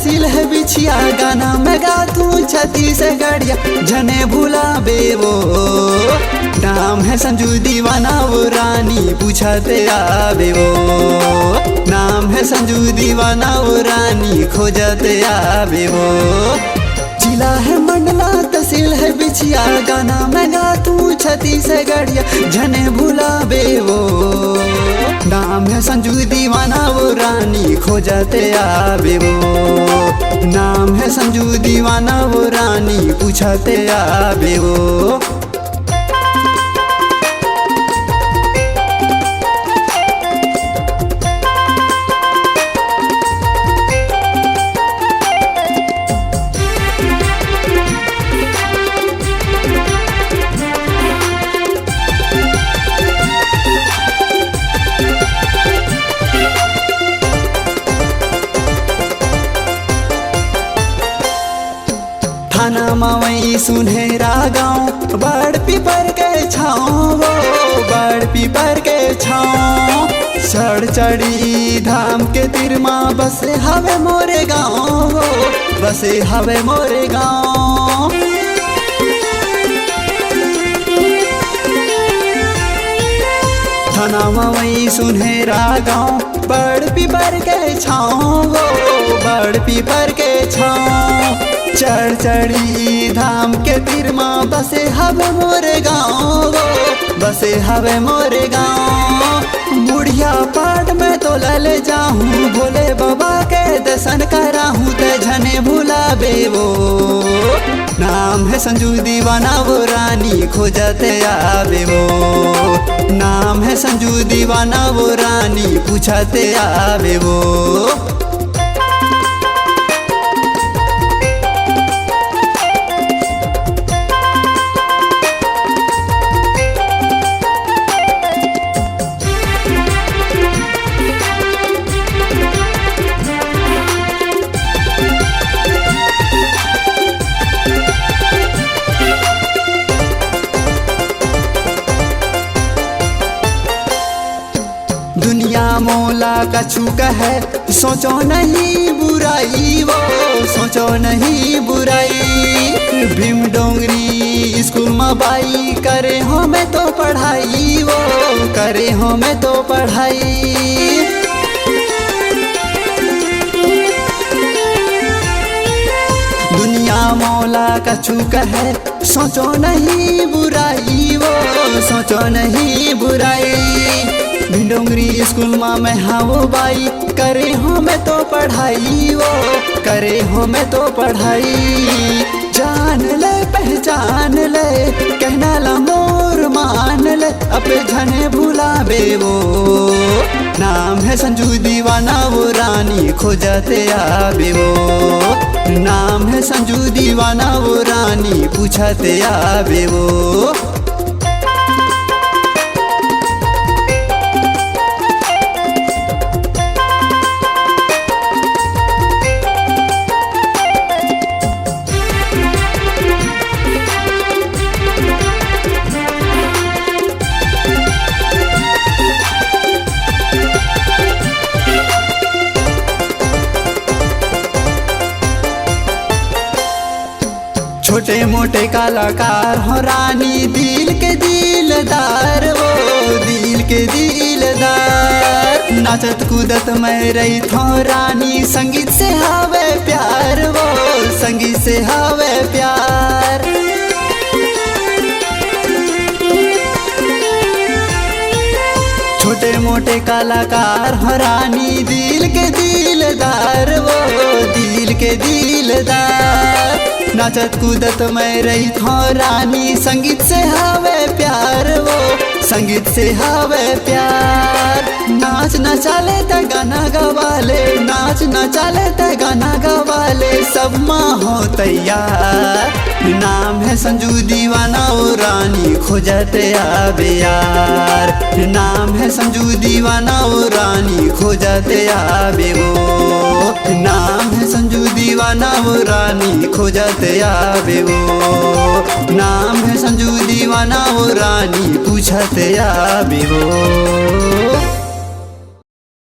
तहसील है बिछिया, गाना में गा तू छत्तीसगढ़िया, जने भूला बेवो। नाम है संजू दीवाना वो रानी पूछते आवे वो। नाम है संजू दीवाना वो रानी खोजते आवे वो। जिला है मंडला तहसील है बिछिया, गाना में गा तू छत्तीसगढ़िया, जने भूला बेवो। नाम है संजू दीवाना वो रानी खोजते आवे वो। नाम है संजू दीवाना वो रानी पूछते आवे वो। थाना मवई सुनहरा गाँव, बड़ पीपर के छाँव वो, बड़ पीपर के छाँव। चढ़ चढ़ी धाम के तिरमा बसे हवे मोरे गाँव हो, बसे हवे मोरे गाँव। थाना मवई सुनहरा गाँव, बड़ पीपर के छाँव हो, बड़ पीपर के छाँव। चढ़ चढ़ी धाम के तिरमा बसे हवे मोरे गाँव, बसे हवे मोरे गाँव। बुढ़िया पाट में तो ले जाऊँ, भोले बाबा के दर्शन कराहूँ, ते झने भूला बेवो। नाम है संजू दीवाना वो रानी खोजते आवे वो। नाम है संजू दीवाना वो रानी पूछते आवे वो। दुनिया मोला कछु कहे सोचो नहीं बुराई वो, सोचो नहीं बुराई। भीम डोंगरी स्कूल में बाई करे हो मैं तो पढ़ाई वो, करे हो मैं तो पढ़ाई। दुनिया मोला कछु कहे सोचो नहीं बुराई वो, सोचो नहीं बुराई। भिंडोंगरी स्कूल में मैं हाँ बाई करे हो मैं तो पढ़ाई वो, करे हो मैं तो पढ़ाई। जान ले पहचान ले कहना ला मोर मान ले, अपे झने भूला बेवो। नाम है संजू दीवाना वो रानी खोजते आवे वो। नाम है संजू दीवाना वो रानी पूछते आवे वो। छोटे मोटे कलाकार हो रानी दिल के दिलदार वो, दिल के दिलदार। नाचत कूदत मैं रही थो रानी, संगीत से हवे प्यार वो, संगीत से हवे प्यार। छोटे मोटे कलाकार हो रानी दिल के दिलदार वो, दिल के दिलदार। नाचत कूदत मैं रही थो रानी, संगीत से हवे प्यार वो, संगीत से हवे प्यार। नाच न चले त गाना गवाले, नाच न चले त गाना गवाले, सब माँ हो तैयार। नाम है संजू दीवाना वो रानी खोजते आवे यार। नाम है संजू दीवाना वो रानी खोजते आवे वो। नाम है संजू दीवाना वो रानी खोजते आवे वो। नाम है संजू दीवाना वो रानी पूछते आवे वो।